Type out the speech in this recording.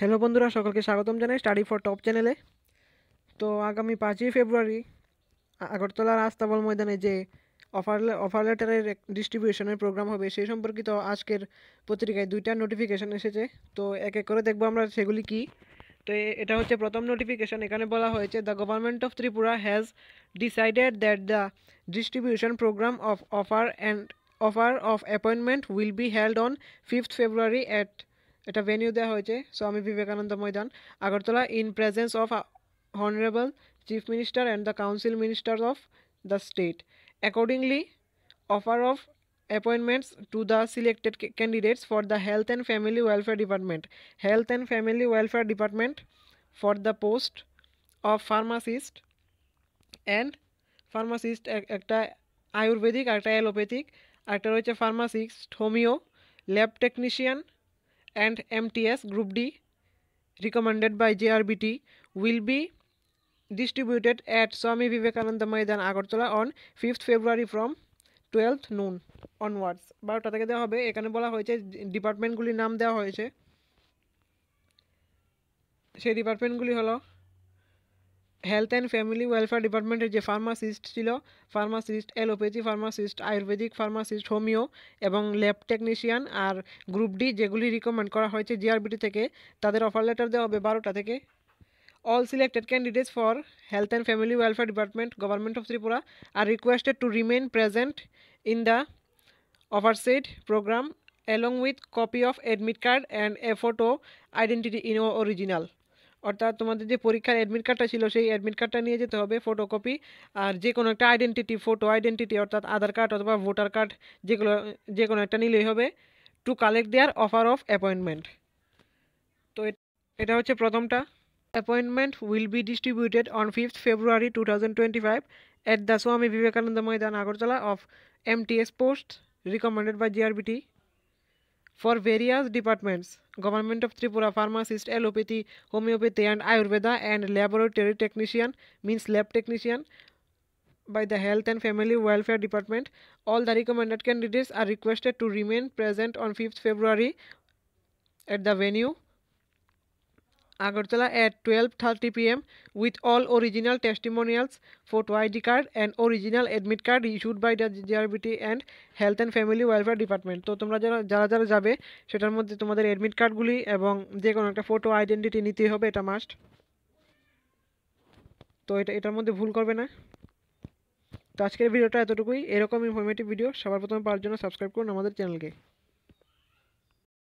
Hello বন্ধুরা, সকলকে স্বাগতম জানাই স্টাডি ফর টপ চ্যানেলে। তো আগামী 5ই ফেব্রুয়ারি আগরতলার আস্তাবল ময়দানে যে অফার লেটারের ডিস্ট্রিবিউশনের প্রোগ্রাম হবে সেই সম্পর্কিত আজকের পত্রিকায় 2টা নোটিফিকেশন এসেছে। তো এক এক করে দেখবো আমরা সেগুলি কি। তো এটা হচ্ছে প্রথম নোটিফিকেশন। এখানে বলা হয়েছে the government of Tripura has decided that the distribution program offer of appointment will be held on 5th February at এটা ভেনিউ দেওয়া হয়েছে Swami Vivekananda Maidan, Agartala, in presence of honourable chief minister and the council minister of the state. Accordingly, offer of appointments to the selected candidates for the Health and Family Welfare Department for the post of pharmacist একটা আয়ুর্বেদিক, একটা allopathic, একটা রয়েছে pharmacist homeo, lab technician and MTS Group D recommended by JRBT will be distributed at Swami Vivekananda Maidan, Agartala on 5th February from 12th noon onwards। 12টা থেকে দেওয়া হবে। এখানে বলা হয়েছে ডিপার্টমেন্টগুলির নাম দেওয়া হয়েছে। সেই ডিপার্টমেন্টগুলি হলো হেলথ অ্যান্ড ফ্যামিলি ওয়েলফেয়ার ডিপার্টমেন্টের যে ফার্মাসিস্ট ছিল, pharmacist allopathy pharmacist, Ayurvedic pharmacist, homeo এবং ল্যাব টেকনিশিয়ান। আর গ্রুপ ডি যেগুলি রিকমেন্ড করা হয়েছে জিআরবিটি থেকে, তাদের অফার লেটার দেওয়া হবে 12টা থেকে। All selected candidates for Health and Family Welfare Department, Government of Tripura, are requested to remain present in the aforesaid program along with copy of admit card and a photo identity in original। অর্থাৎ তোমাদের যে পরীক্ষার admit কার্ডটা ছিল সেই admit কার্ডটা নিয়ে যেতে হবে, ফটোকপি, আর যে কোনো একটা ফটো আইডেন্টিটি অর্থাৎ আধার কার্ড অথবা ভোটার কার্ড, যে কোনো একটা নিলেই হবে, to collect their offer of appointment. তো এটা হচ্ছে প্রথমটা। Appointment will be distributed on 5th February 2025 at the Swami Vivekananda Maidan, Agartala of MTS posts recommended by GRBT for various departments: Government of Tripura, pharmacist, allopathy, homeopathy and Ayurveda, and laboratory technician means lab technician by the Health and Family Welfare Department. All the recommended candidates are requested to remain present on 5th February at the venue Agartala at 12:30 p.m. with all original testimonials, photo ID card and original admit card issued by the GRBT and Health and Family Welfare Department। তো তোমরা যারা যাবে সেটার মধ্যে তোমাদের admit কার্ডগুলি এবং যে কোনো একটা ফটো আইডেন্টিটি নিতেই হবে, এটা মাস্ট। তো এটার মধ্যে ভুল করবে না। তো আজকের ভিডিওটা এতটুকুই। এরকম ইনফরমেটিভ ভিডিও সবার প্রথমে পাওয়ার জন্য সাবস্ক্রাইব করুন আমাদের চ্যানেলকে।